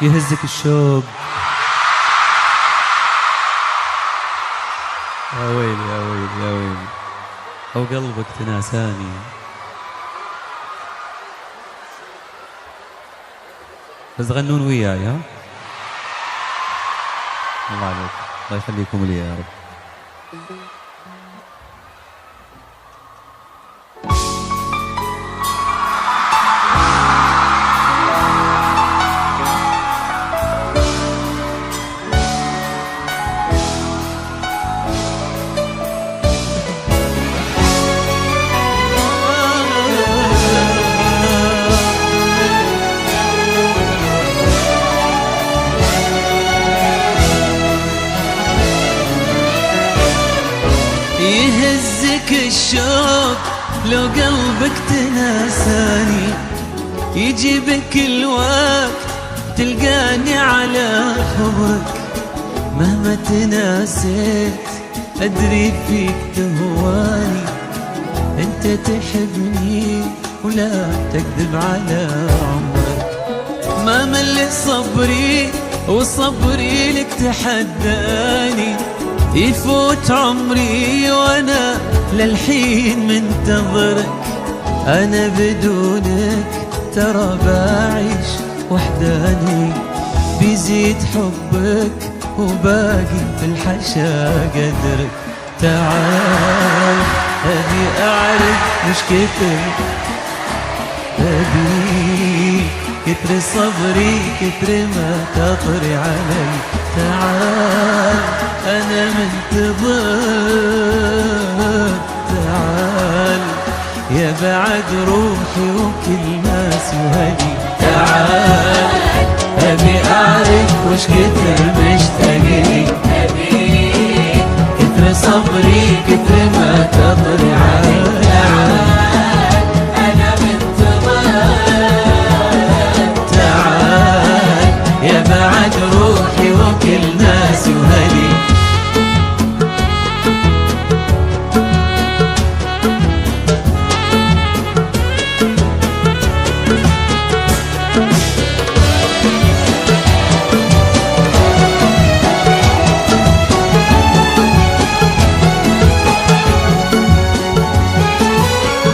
يهزك الشوق. يا ويلي يا ويلي يا ويلي، أو قلبك تناساني. بس تغنون وياي ها؟ الله عليك، الله يخليكم لي يا رب. يهزك الشوق لو قلبك تناساني، يجي بك الوقت تلقاني على خبرك. مهما تناسيت أدري فيك تهواني، أنت تحبني ولا تكذب على عمرك. ما مل صبري وصبري لك تحداني، يفوت عمري وانا للحين منتظرك. انا بدونك ترى بعيش وحداني، بيزيد حبك وباقي في الحشا قدرك. تعال ابي اعرف مش كتر، ابي كتر صبري كتر ما تطري علي. تعال أنا منتظر، تعال يا بعد روحي وكل ما سوالي. تعال أبي أعرف وش كتر مشتاقلي، أبي كتر صبري كتر ما تطري علي. تعال أنا منتظر، تعال يا بعد روحي وكل ناس وهلي.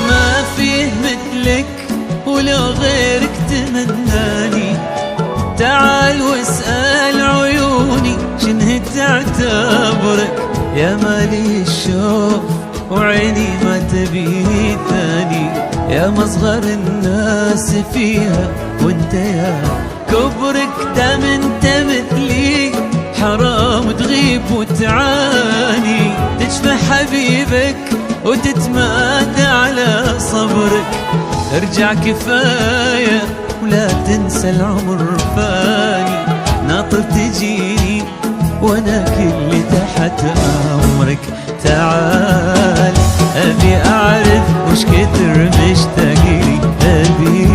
ما فيه مثلك ولو غيرك تمناني. تعال واسأل عيوني شنه تعتبرك. يا مالي الشوق وعيني ما تبي ثاني، يا مصغر الناس فيها وانت يا كبرك. دام انت مثلي حرام تغيب وتعاني، تشفى حبيبك وتتمادى على صبرك. ارجع كفاية ولا تنسى العمر فاني، ناطر تجيني وانا كل تحت امرك. تعال ابي اعرف وش كتر مشتاقلي، ابي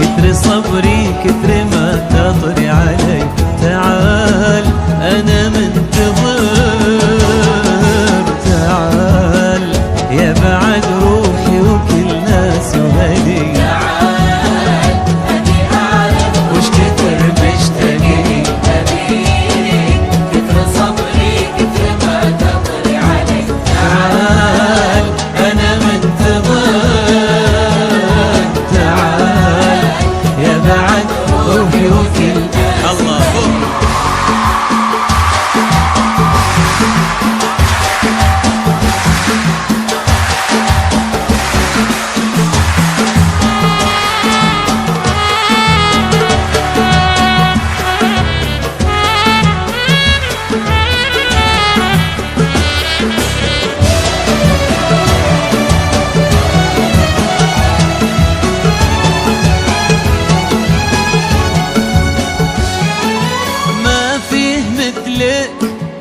كتر صبري كتر ما تطري علي. تعال انا منتظر، تعال يا بعد روحي وكل ناس وهلي.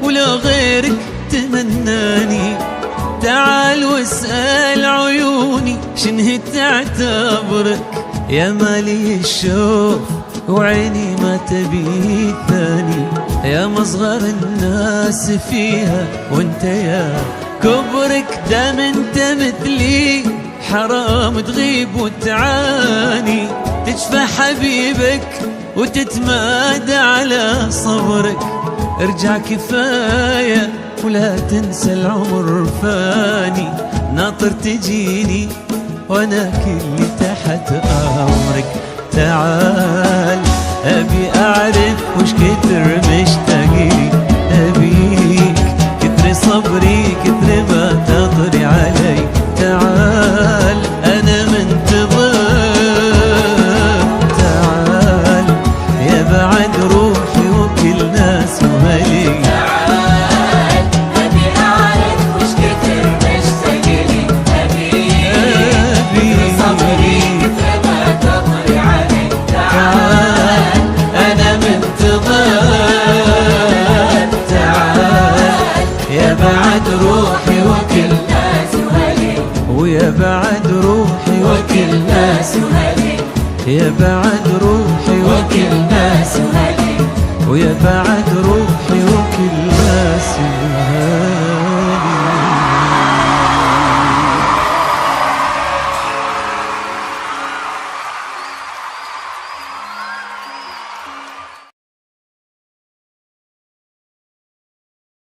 ولو غيرك تمناني. تعال واسأل عيوني شنه تعتبرك. يا مالي الشوق وعيني ما تبي ثاني، يا مصغر الناس فيها وانت يا كبرك. دام انت مثلي حرام تغيب وتعاني، تشفى حبيبك وتتمادى على صبرك. ارجع كفاية ولا تنسى العمر فاني، ناطر تجيني وانا كلي تحت امرك. تعال ابي اعرف وش كتر مشتاقلي، ابيك كتر صبري كتر ما تطري علي. تعال انا منتظر، تعال يا بعد روحي وكل ناس وهلي. تعال أبي أعرف وش كتر مشتاقلي، أبي صبري كتر ما تطري علي. تعال أنا منتظر، تعال يا بعد روحي وكل ناس وهلي، ويا بعد روحي وكل ناس وهلي، يا بعد روحي وكل ناس وهلي، ويا بعد روحي